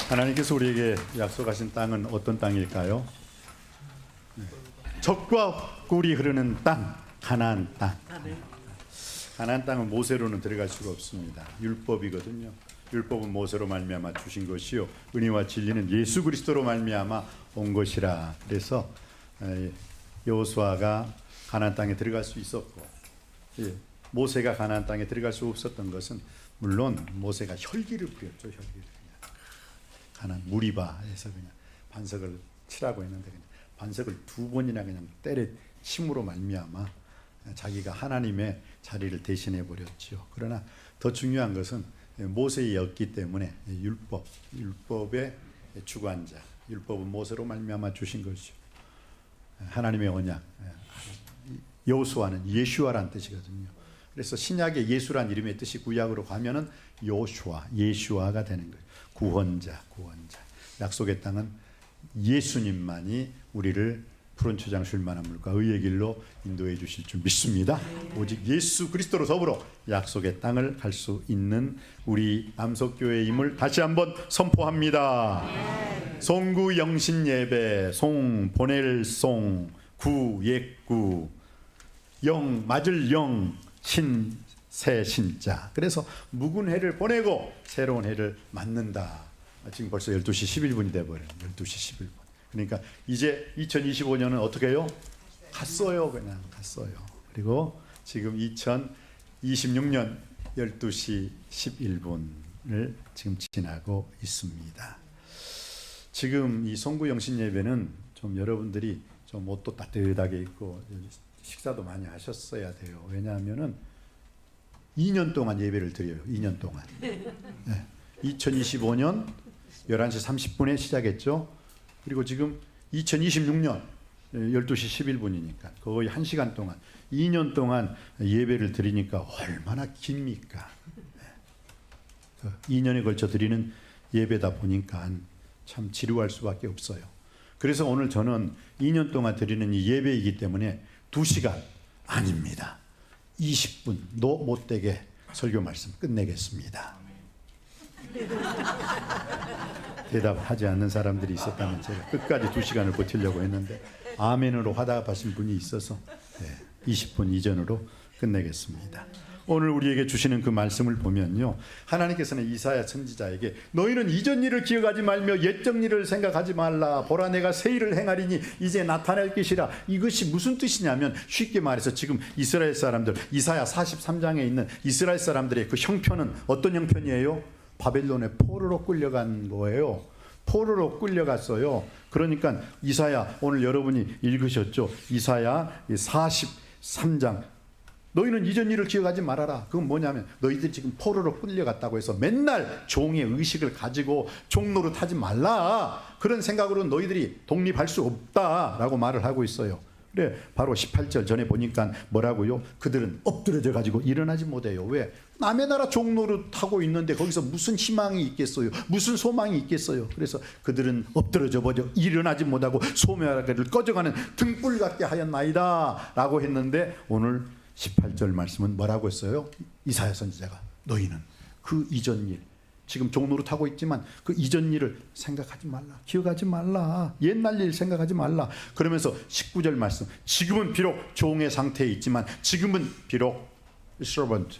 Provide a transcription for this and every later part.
하나님께서 우리에게 약속하신 땅은 어떤 땅일까요? 젖과 꿀이 흐르는 땅, 가나안 땅. 가나안 땅은 모세로는 들어갈 수가 없습니다. 율법이거든요. 율법은 모세로 말미암아 주신 것이요, 은혜와 진리는 예수 그리스도로 말미암아 온 것이라. 그래서 여호수아가 가나안 땅에 들어갈 수 있었고, 모세가 가나안 땅에 들어갈 수 없었던 것은, 물론 모세가 혈기를 부렸죠. 혈기를. 가나안 무리바에서 그냥 반석을 치라고 했는데 그냥 반석을 2번이나 그냥 때려 침으로 말미암아 자기가 하나님의 자리를 대신해 버렸죠. 그러나 더 중요한 것은 모세였기 때문에 율법의 주관자, 율법은 모세로 말미암아 주신 것이죠. 하나님의 언약, 여호수아는 예슈아란 뜻이거든요. 그래서 신약의 예수란 이름의 뜻이 구약으로 가면은 요슈아, 예슈아가 되는 거예요. 구원자. 약속의 땅은 예수님만이 우리를 푸른 초장 쉴 만한 물과 의의 길로 인도해 주실 줄 믿습니다. 오직 예수 그리스도로 더불어 약속의 땅을 갈 수 있는 우리 남석교회임을 다시 한번 선포합니다. 송구 영신 예배, 송 보낼 송, 구 옛구, 영 맞을 영, 신 새 신자. 그래서 묵은 해를 보내고 새로운 해를 맞는다. 지금 벌써 12시 11분이 돼버려요. 12시 11분. 그러니까 이제 2025년은 어떻게 해요? 갔어요. 그냥 갔어요. 그리고 지금 2026년 12시 11분을 지금 지나고 있습니다. 지금 이 송구 영신 예배는 좀 여러분들이 좀 옷도 따뜻하게 입고 식사도 많이 하셨어야 돼요. 왜냐하면은 2년 동안 예배를 드려요. 2년 동안. 네. 2025년 11시 30분에 시작했죠. 그리고 지금 2026년 12시 11분이니까 거의 1시간 동안 2년 동안 예배를 드리니까 얼마나 깁니까? 2년에 걸쳐 드리는 예배다 보니까 참 지루할 수밖에 없어요. 그래서 오늘 저는 2년 동안 드리는 이 예배이기 때문에 2시간 아닙니다. 20분도 못되게 설교 말씀 끝내겠습니다. 대답하지 않는 사람들이 있었다면 제가 끝까지 2시간을 버티려고 했는데 아멘으로 화답하신 분이 있어서 20분 이전으로 끝내겠습니다. 오늘 우리에게 주시는 그 말씀을 보면요, 하나님께서는 이사야 선지자에게 너희는 이전 일을 기억하지 말며 옛적 일을 생각하지 말라. 보라 내가 새 일을 행하리니 이제 나타날 것이라. 이것이 무슨 뜻이냐면, 쉽게 말해서 지금 이스라엘 사람들, 이사야 43장에 있는 이스라엘 사람들의 그 형편은 어떤 형편이에요? 바벨론에 포로로 끌려간 거예요. 포로로 끌려갔어요. 그러니까 이사야, 오늘 여러분이 읽으셨죠? 이사야 43장. 너희는 이전 일을 기억하지 말아라. 그건 뭐냐면 너희들 지금 포로로 끌려갔다고 해서 맨날 종의 의식을 가지고 종노릇 하지 말라. 그런 생각으로 너희들이 독립할 수 없다라고 말을 하고 있어요. 그래, 바로 18절 전에 보니까 뭐라고요? 그들은 엎드려져 가지고 일어나지 못해요. 왜? 남의 나라 종노릇하고 있는데 거기서 무슨 희망이 있겠어요? 무슨 소망이 있겠어요? 그래서 그들은 엎드려져 버려 일어나지 못하고 소멸하기를 꺼져가는 등불 같게 하였나이다 라고 했는데, 오늘 18절 말씀은 뭐라고 했어요? 이사야 선지자가 너희는 그 이전 일, 지금 종노릇하고 있지만 그 이전 일을 생각하지 말라. 기억하지 말라. 옛날 일 생각하지 말라. 그러면서 19절 말씀, 지금은 비록 종의 상태에 있지만, 지금은 비록 servant,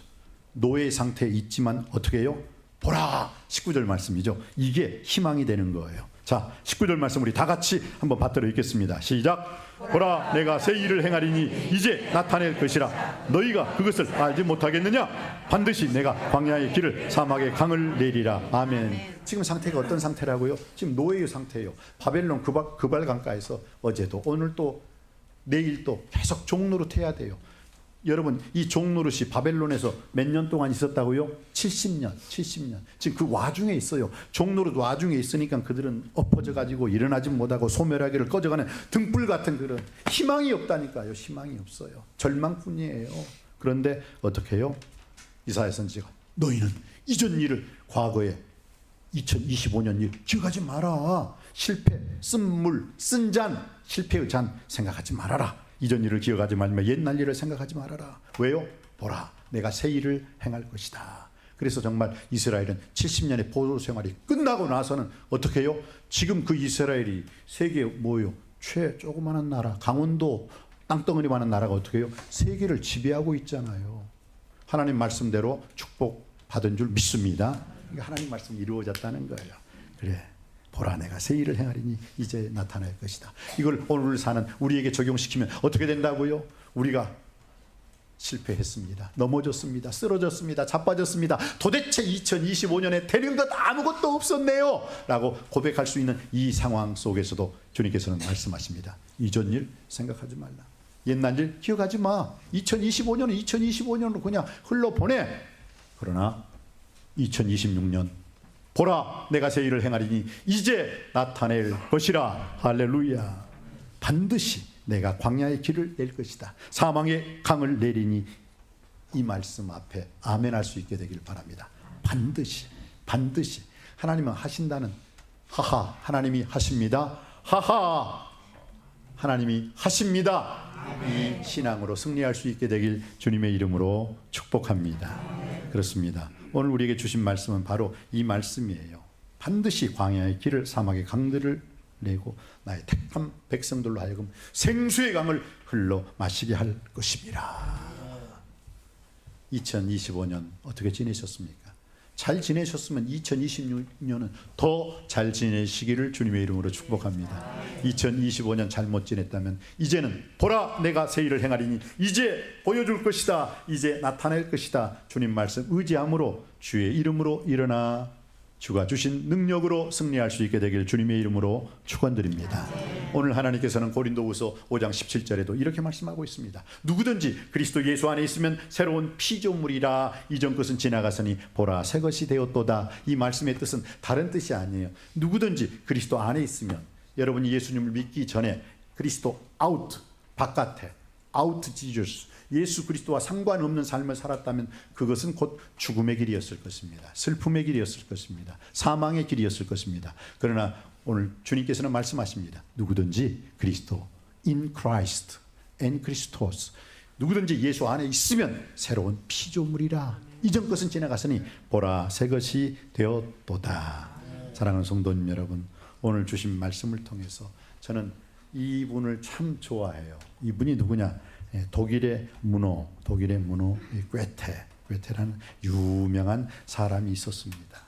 노예 상태에 있지만 어떻게 해요? 보라. 19절 말씀이죠. 이게 희망이 되는 거예요. 자, 19절 말씀 우리 다 같이 한번 받들어 읽겠습니다. 시작. 보라 내가 새 일을 행하리니 이제 나타낼 것이라. 너희가 그것을 알지 못하겠느냐? 반드시 내가 광야의 길을 사막의 강을 내리라. 아멘. 지금 상태가 어떤 상태라고요? 지금 노예의 상태예요. 바벨론 그발 강가에서 어제도 오늘도 내일도 계속 종노릇 해야 돼요. 여러분, 이 종노릇이 바벨론에서 몇 년 동안 있었다고요? 70년. 지금 그 와중에 있어요. 종노릇 와중에 있으니까 그들은 엎어져 가지고 일어나지 못하고 소멸하기를 꺼져가는 등불 같은 그런 희망이 없다니까요. 희망이 없어요. 절망뿐이에요. 그런데 어떻게 해요? 이사야 선지자가 너희는 이전 일을, 과거에 2025년 일 기억하지 마라. 실패, 쓴 물, 쓴 잔, 실패의 잔 생각하지 말아라. 이전 일을 기억하지 말며 옛날 일을 생각하지 말아라. 왜요? 보라 내가 새 일을 행할 것이다. 그래서 정말 이스라엘은 70년의 포로 생활이 끝나고 나서는 어떻게 해요? 지금 그 이스라엘이 세계 뭐요? 조그마한 나라, 강원도 땅덩어리만한 나라가 어떻게 해요? 세계를 지배하고 있잖아요. 하나님 말씀대로 축복받은 줄 믿습니다. 하나님 말씀이 이루어졌다는 거예요. 그래, 보라 내가 새 일을 행하리니 이제 나타날 것이다. 이걸 오늘 사는 우리에게 적용시키면 어떻게 된다고요? 우리가 실패했습니다. 넘어졌습니다. 쓰러졌습니다. 자빠졌습니다. 도대체 2025년에 되는 것 아무것도 없었네요 라고 고백할 수 있는 이 상황 속에서도 주님께서는 말씀하십니다. 이전 일 생각하지 말라. 옛날 일 기억하지 마. 2025년은 2025년으로 그냥 흘러보내. 그러나 2026년 보라 내가 새 일을 행하리니 이제 나타낼 것이라. 할렐루야. 반드시 내가 광야의 길을 낼 것이다. 사망의 강을 내리니 이 말씀 앞에 아멘 할 수 있게 되길 바랍니다. 반드시 하나님은 하신다는 하하 하나님이 하십니다. 하하 하나님이 하십니다. 이 신앙으로 승리할 수 있게 되길 주님의 이름으로 축복합니다. 그렇습니다. 오늘 우리에게 주신 말씀은 바로 이 말씀이에요. 반드시 광야의 길을 사막의 강들을 내고 나의 택한 백성들로 하여금 생수의 강을 흘러 마시게 할 것입니다. 2025년 어떻게 지내셨습니까? 잘 지내셨으면 2026년은 더 잘 지내시기를 주님의 이름으로 축복합니다. 2025년 잘못 지냈다면 이제는 보라 내가 새 일을 행하리니 이제 보여줄 것이다. 이제 나타낼 것이다. 주님 말씀 의지함으로 주의 이름으로 일어나 주가 주신 능력으로 승리할 수 있게 되길 주님의 이름으로 축원드립니다. 오늘 하나님께서는 고린도후서 5장 17절에도 이렇게 말씀하고 있습니다. 누구든지 그리스도 예수 안에 있으면 새로운 피조물이라. 이전 것은 지나갔으니 보라 새 것이 되었도다. 이 말씀의 뜻은 다른 뜻이 아니에요. 누구든지 그리스도 안에 있으면, 여러분이 예수님을 믿기 전에 그리스도 아웃, 바깥에 아웃 지저스, 예수 그리스도와 상관없는 삶을 살았다면 그것은 곧 죽음의 길이었을 것입니다. 슬픔의 길이었을 것입니다. 사망의 길이었을 것입니다. 그러나 오늘 주님께서는 말씀하십니다. 누구든지 그리스도 in Christ and Christos, 누구든지 예수 안에 있으면 새로운 피조물이라. 이전 것은 지나갔으니 보라 새 것이 되었도다. 사랑하는 성도님 여러분, 오늘 주신 말씀을 통해서 저는 이분을 참 좋아해요. 이분이 누구냐? 독일의 문호 괴테라는 유명한 사람이 있었습니다.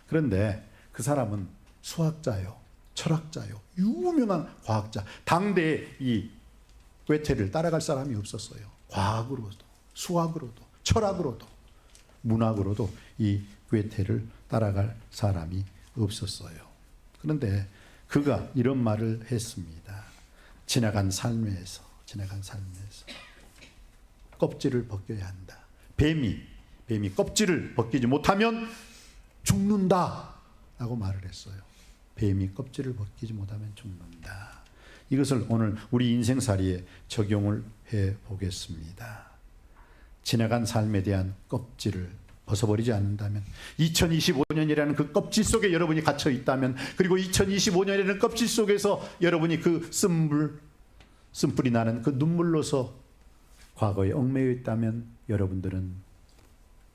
그런데 그 사람은 수학자요, 철학자요, 유명한 과학자. 당대에 이 괴테를 따라갈 사람이 없었어요. 과학으로도, 수학으로도, 철학으로도, 문학으로도 이 괴테를 따라갈 사람이 없었어요. 그런데 그가 이런 말을 했습니다. 지나간 삶에서 껍질을 벗겨야 한다. 뱀이 껍질을 벗기지 못하면 죽는다 라고 말을 했어요. 뱀이 껍질을 벗기지 못하면 죽는다. 이것을 오늘 우리 인생살이에 적용을 해 보겠습니다. 지나간 삶에 대한 껍질을 벗어버리지 않는다면, 2025년이라는 그 껍질 속에 여러분이 갇혀 있다면, 그리고 2025년이라는 껍질 속에서 여러분이 그 쓴불이 나는 그 눈물로서 과거에 얽매여 있다면 여러분들은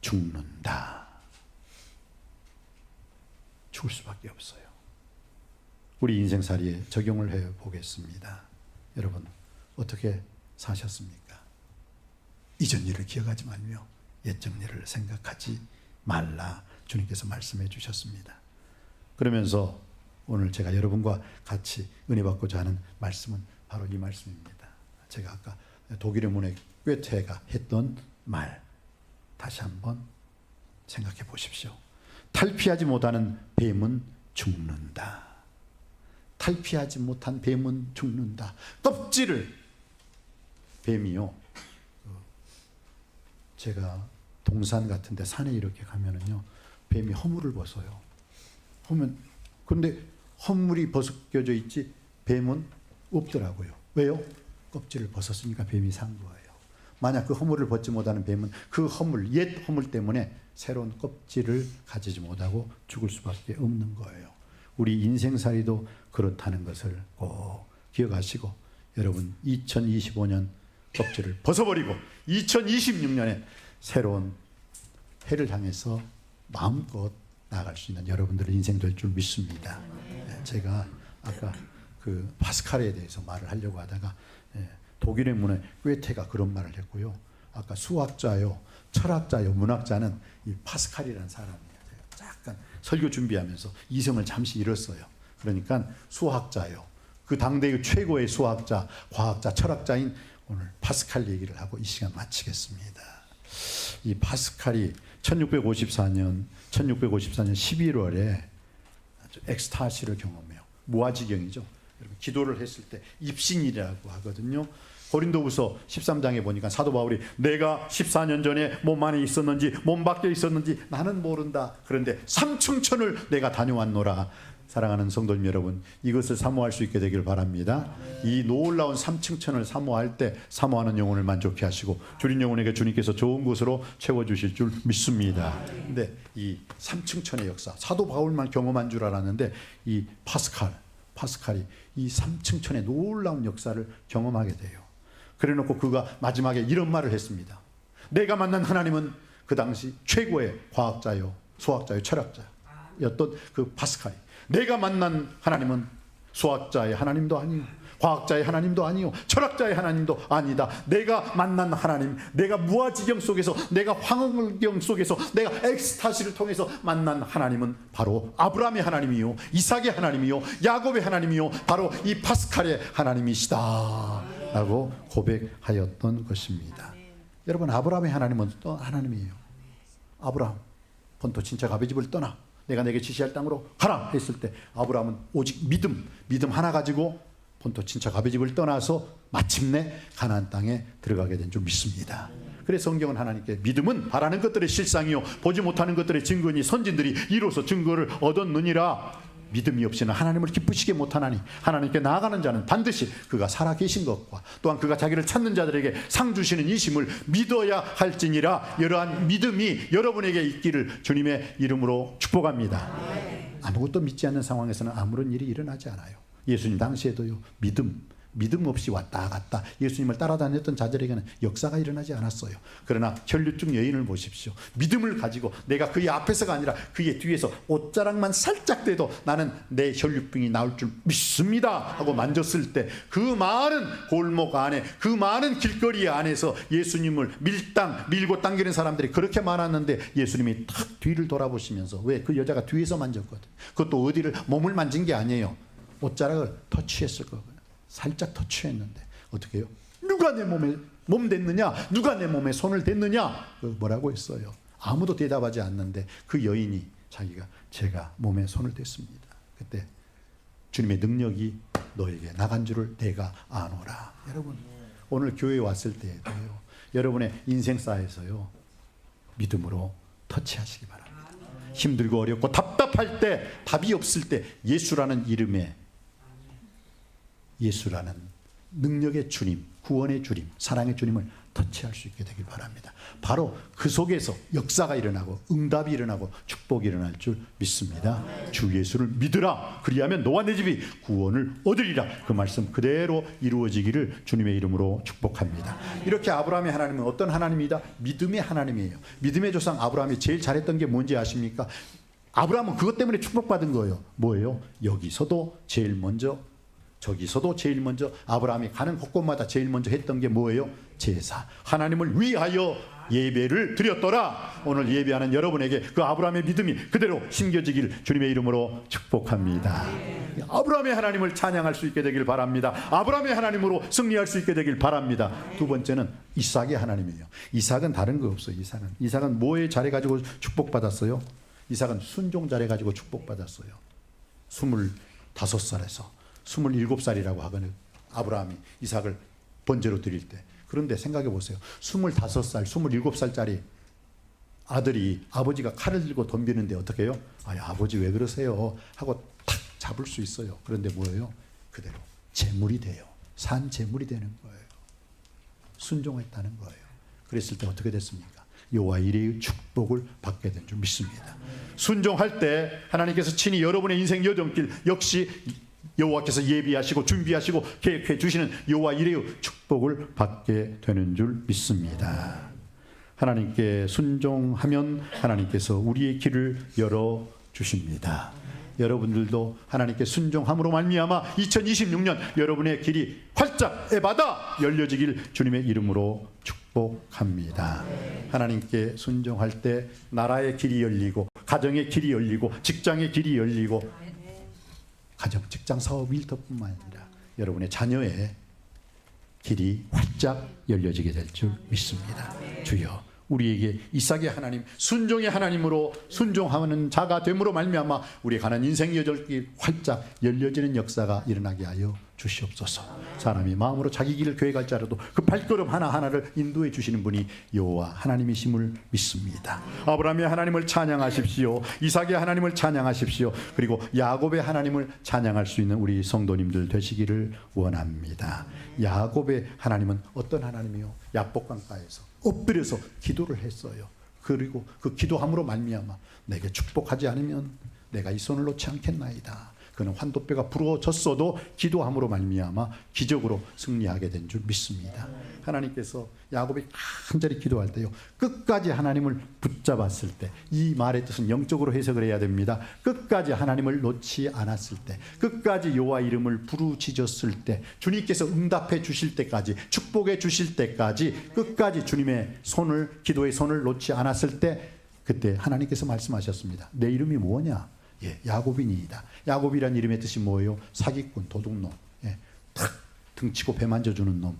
죽는다. 죽을 수밖에 없어요. 우리 인생살이에 적용을 해 보겠습니다. 여러분 어떻게 사셨습니까? 이전 일을 기억하지 말며 옛적 일을 생각하지 말라. 주님께서 말씀해 주셨습니다. 그러면서 오늘 제가 여러분과 같이 은혜 받고자 하는 말씀은 바로 이 말씀입니다. 제가 아까 독일의 문의 괴테가 했던 말 다시 한번 생각해 보십시오. 탈피하지 못하는 뱀은 죽는다. 탈피하지 못한 뱀은 죽는다. 껍질을, 뱀이요, 제가 동산 같은데 산에 이렇게 가면은요, 뱀이 허물을 벗어요. 그런데 허물이 벗겨져 있지 뱀은 없더라고요. 왜요? 껍질을 벗었으니까 뱀이 산 거예요. 만약 그 허물을 벗지 못하는 뱀은 그 허물, 옛 허물 때문에 새로운 껍질을 가지지 못하고 죽을 수밖에 없는 거예요. 우리 인생살이도 그렇다는 것을 꼭 기억하시고, 여러분 2025년 껍질을 벗어버리고 2026년에 새로운 해를 향해서 마음껏 나아갈 수 있는 여러분들의 인생 될 줄 믿습니다. 제가 아까 그 파스칼에 대해서 말을 하려고 하다가 독일의 문에 괴테가 그런 말을 했고요. 아까 수학자요, 철학자요, 문학자는 이 파스칼이라는 사람이에요. 제가 잠깐 설교 준비하면서 이성을 잠시 잃었어요. 그러니까 수학자요, 그 당대의 최고의 수학자, 과학자, 철학자인 오늘 파스칼 얘기를 하고 이 시간 마치겠습니다. 이 파스칼이 1654년 11월에 엑스타시를 경험해요. 무아지경이죠. 여러분, 기도를 했을 때 입신이라고 하거든요. 고린도후서 13장에 보니까 사도 바울이 내가 14년 전에 몸 안에 있었는지 몸 밖에 있었는지 나는 모른다. 그런데 삼층천을 내가 다녀왔노라. 사랑하는 성도님 여러분, 이것을 사모할 수 있게 되길 바랍니다. 이 놀라운 삼층천을 사모할 때 사모하는 영혼을 만족해 하시고 줄인 영혼에게 주님께서 좋은 곳으로 채워주실 줄 믿습니다. 근데 이 삼층천의 역사, 사도 바울만 경험한 줄 알았는데 이 파스칼이 이 삼층천의 놀라운 역사를 경험하게 돼요. 그래놓고 그가 마지막에 이런 말을 했습니다. 내가 만난 하나님은 그 당시 최고의 과학자요, 수학자요, 철학자였던 그 파스칼이, 내가 만난 하나님은 수학자의 하나님도 아니요, 과학자의 하나님도 아니요, 철학자의 하나님도 아니다. 내가 만난 하나님, 내가 무아지경 속에서, 내가 황홀경 속에서, 내가 엑스타시를 통해서 만난 하나님은 바로 아브라함의 하나님이요, 이삭의 하나님이요, 야곱의 하나님이요, 바로 이 파스칼의 하나님이시다 라고 고백하였던 것입니다. 여러분, 아브라함의 하나님은 또 하나님이에요. 아브라함, 본토 친척 아버지 집을 떠나 내가 내게 지시할 땅으로 가라 했을 때 아브라함은 오직 믿음 하나 가지고 본토 친척 아버지 집을 떠나서 마침내 가나안 땅에 들어가게 된 줄 믿습니다. 그래서 성경은 하나님께 믿음은 바라는 것들의 실상이요 보지 못하는 것들의 증거니 선진들이 이로써 증거를 얻었느니라. 믿음이 없이는 하나님을 기쁘시게 못하나니 하나님께 나아가는 자는 반드시 그가 살아계신 것과 또한 그가 자기를 찾는 자들에게 상 주시는 이심을 믿어야 할지니라. 이러한 믿음이 여러분에게 있기를 주님의 이름으로 축복합니다. 아무것도 믿지 않는 상황에서는 아무런 일이 일어나지 않아요. 예수님 당시에도요, 믿음 없이 왔다 갔다 예수님을 따라다녔던 자들에게는 역사가 일어나지 않았어요. 그러나 혈류증 여인을 보십시오. 믿음을 가지고 내가 그의 앞에서가 아니라 그의 뒤에서 옷자락만 살짝 돼도 나는 내 혈류병이 나올 줄 믿습니다 하고 만졌을 때 그 많은 골목 안에, 그 많은 길거리 안에서 예수님을 밀고 당기는 사람들이 그렇게 많았는데 예수님이 탁 뒤를 돌아보시면서, 왜? 그 여자가 뒤에서 만졌거든. 그것도 어디를, 몸을 만진 게 아니에요. 옷자락을 터치했을 거거든요. 살짝 터치했는데 어떻게 해요? 누가 내 몸에 몸 댔느냐? 누가 내 몸에 손을 댔느냐? 뭐라고 했어요? 아무도 대답하지 않는데 그 여인이 제가 몸에 손을 댔습니다. 그때 주님의 능력이 너에게 나간 줄을 내가 아노라. 여러분, 오늘 교회에 왔을 때에도요, 여러분의 인생사에서요, 믿음으로 터치하시기 바랍니다. 힘들고 어렵고 답답할 때, 답이 없을 때 예수라는 이름에, 예수라는 능력의 주님, 구원의 주님, 사랑의 주님을 터치할 수 있게 되길 바랍니다. 바로 그 속에서 역사가 일어나고 응답이 일어나고 축복이 일어날 줄 믿습니다. 주 예수를 믿으라. 그리하면 너와 내 집이 구원을 얻으리라. 그 말씀 그대로 이루어지기를 주님의 이름으로 축복합니다. 이렇게 아브라함의 하나님은 어떤 하나님이다? 믿음의 하나님이에요. 믿음의 조상 아브라함이 제일 잘했던 게 뭔지 아십니까? 아브라함은 그것 때문에 축복받은 거예요. 뭐예요? 여기서도 제일 먼저, 저기서도 제일 먼저, 아브라함이 가는 곳곳마다 제일 먼저 했던 게 뭐예요? 제사. 하나님을 위하여 예배를 드렸더라. 오늘 예배하는 여러분에게 그 아브라함의 믿음이 그대로 심겨지길 주님의 이름으로 축복합니다. 아브라함의 하나님을 찬양할 수 있게 되길 바랍니다. 아브라함의 하나님으로 승리할 수 있게 되길 바랍니다. 두 번째는 이삭의 하나님이에요. 이삭은 다른 거 없어요. 이삭은 뭐에 잘해가지고 축복받았어요? 이삭은 순종 잘해가지고 축복받았어요. 25살에서 27살이라고 하거든요. 아브라함이 이삭을 번제로 드릴 때. 그런데 생각해 보세요. 25살, 27살짜리 아들이 아버지가 칼을 들고 덤비는데 어떻게 해요? 아버지 왜 그러세요? 하고 탁 잡을 수 있어요. 그런데 뭐예요? 그대로 제물이 돼요. 산 제물이 되는 거예요. 순종했다는 거예요. 그랬을 때 어떻게 됐습니까? 여호와 이레의 축복을 받게 된 줄 믿습니다. 순종할 때 하나님께서 친히 여러분의 인생 여정길 역시 여호와께서 예비하시고 준비하시고 계획해 주시는 여호와 이레의 축복을 받게 되는 줄 믿습니다. 하나님께 순종하면 하나님께서 우리의 길을 열어 주십니다. 여러분들도 하나님께 순종함으로 말미암아 2026년 여러분의 길이 활짝 에바다 열려지길 주님의 이름으로 축복합니다. 하나님께 순종할 때 나라의 길이 열리고 가정의 길이 열리고 직장의 길이 열리고 가정, 직장, 사업, 일터뿐만 아니라 여러분의 자녀의 길이 활짝 열려지게 될 줄 믿습니다. 주여 우리에게 이삭의 하나님, 순종의 하나님으로 순종하는 자가 됨으로 말미암아 우리의 가는 인생 여절길 활짝 열려지는 역사가 일어나게 하여 주시옵소서. 사람이 마음으로 자기 길을 계획할지라도 그 발걸음 하나하나를 인도해 주시는 분이 여호와 하나님이심을 믿습니다. 아브라함의 하나님을 찬양하십시오. 이삭의 하나님을 찬양하십시오. 그리고 야곱의 하나님을 찬양할 수 있는 우리 성도님들 되시기를 원합니다. 야곱의 하나님은 어떤 하나님이요? 야복강가에서 엎드려서 기도를 했어요. 그리고 그 기도함으로 말미암아 내게 축복하지 않으면 내가 이 손을 놓지 않겠나이다. 그는 환도뼈가 부러졌어도 기도함으로 말미암아 기적으로 승리하게 된 줄 믿습니다. 하나님께서 야곱이 간절히 기도할 때요, 끝까지 하나님을 붙잡았을 때, 이 말의 뜻은 영적으로 해석을 해야 됩니다. 끝까지 하나님을 놓지 않았을 때, 끝까지 여호와 이름을 부르짖었을 때, 주님께서 응답해 주실 때까지, 축복해 주실 때까지 끝까지 주님의 손을, 기도의 손을 놓지 않았을 때, 그때 하나님께서 말씀하셨습니다. 내 이름이 뭐냐? 예, 야곱이니이다. 야곱이란 이름의 뜻이 뭐예요? 사기꾼, 도둑놈, 예, 탁 등치고 배 만져주는 놈,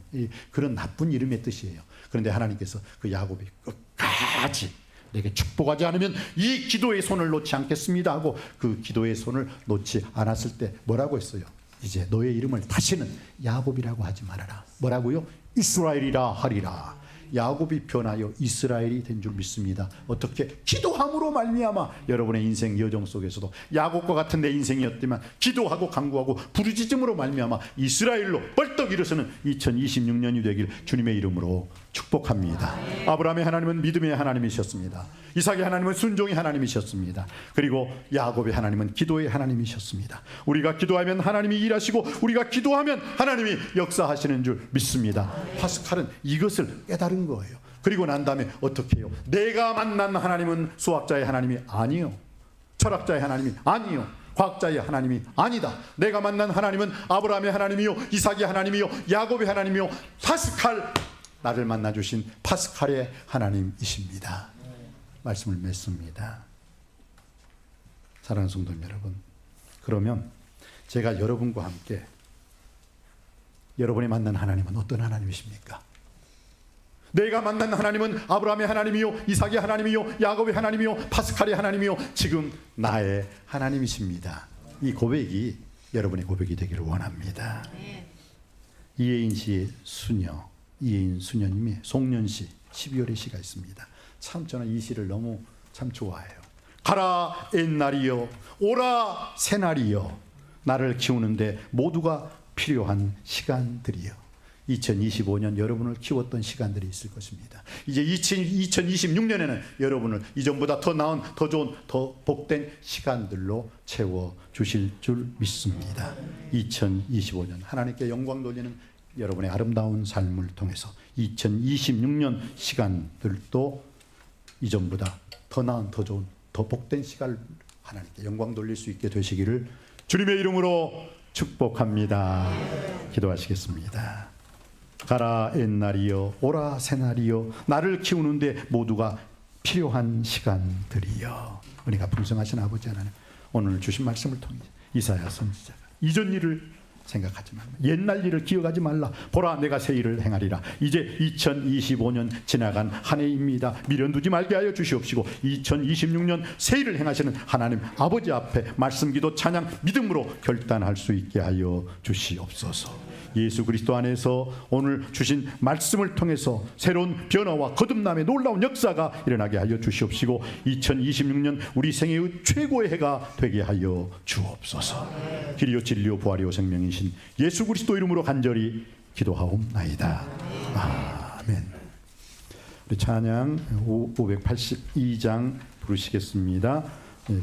그런 나쁜 이름의 뜻이에요. 그런데 하나님께서 그 야곱이 끝까지 내게 축복하지 않으면 이 기도의 손을 놓지 않겠습니다 하고 그 기도의 손을 놓지 않았을 때 뭐라고 했어요? 이제 너의 이름을 다시는 야곱이라고 하지 말아라. 뭐라고요? 이스라엘이라 하리라. 야곱이 변하여 이스라엘이 된 줄 믿습니다. 어떻게? 기도함으로 말미암아 여러분의 인생 여정 속에서도 야곱과 같은 내 인생이었지만 기도하고 간구하고 부르짖음으로 말미암아 이스라엘로 벌떡 일어서는 2026년이 되길 주님의 이름으로 축복합니다. 아브라함의 하나님은 믿음의 하나님이셨습니다. 이삭의 하나님은 순종의 하나님이셨습니다. 그리고 야곱의 하나님은 기도의 하나님이셨습니다. 우리가 기도하면 하나님이 일하시고 우리가 기도하면 하나님이 역사하시는 줄 믿습니다. 파스칼은 이것을 깨달은 거예요. 그리고 난 다음에 어떻게 해요? 내가 만난 하나님은 수학자의 하나님이 아니요, 철학자의 하나님이 아니요, 과학자의 하나님이 아니다. 내가 만난 하나님은 아브라함의 하나님이요, 이삭의 하나님이요, 야곱의 하나님이요, 파스칼, 나를 만나주신 파스칼의 하나님이십니다. 말씀을 맺습니다. 사랑하는 성도 여러분, 그러면 제가 여러분과 함께 여러분이 만난 하나님은 어떤 하나님이십니까? 내가 만난 하나님은 아브라함의 하나님이요, 이삭의 하나님이요, 야곱의 하나님이요, 파스칼의 하나님이요, 지금 나의 하나님이십니다. 이 고백이 여러분의 고백이 되기를 원합니다. 이혜인 씨의 수녀, 이혜인 수녀님의 송년시 12월의 시가 있습니다. 참 저는 이 시를 너무 참 좋아해요. 가라 옛날이여, 오라 새날이여, 나를 키우는데 모두가 필요한 시간들이여. 2025년 여러분을 키웠던 시간들이 있을 것입니다. 이제 2026년에는 여러분을 이전보다 더 나은, 더 좋은, 더 복된 시간들로 채워주실 줄 믿습니다. 2025년 하나님께 영광 돌리는 여러분의 아름다운 삶을 통해서 2026년 시간들도 이전보다 더 나은, 더 좋은, 더 복된 시간을 하나님께 영광 돌릴 수 있게 되시기를 주님의 이름으로 축복합니다. 기도하시겠습니다. 가라 옛날이여, 오라 새날이여, 나를 키우는데 모두가 필요한 시간들이여. 은혜가 풍성하신 아버지 하나님, 오늘 주신 말씀을 통해 이사야 선지자가 이전 일을 생각하지 말라, 옛날 일을 기억하지 말라. 보라 내가 새 일을 행하리라. 이제 2025년 지나간 한 해입니다. 미련두지 말게 하여 주시옵시고 2026년 새 일을 행하시는 하나님 아버지 앞에 말씀, 기도, 찬양, 믿음으로 결단할 수 있게 하여 주시옵소서. 예수 그리스도 안에서 오늘 주신 말씀을 통해서 새로운 변화와 거듭남의 놀라운 역사가 일어나게 하여 주시옵시고 2026년 우리 생애의 최고의 해가 되게 하여 주옵소서. 길이요 진리요 부활이요 생명이신 예수 그리스도 이름으로 간절히 기도하옵나이다. 아멘. 우리 찬양 582장 부르시겠습니다.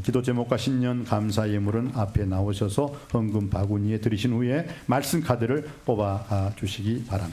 기도 제목과 신년 감사 예물은 앞에 나오셔서 헌금 바구니에 들이신 후에 말씀 카드를 뽑아 주시기 바랍니다.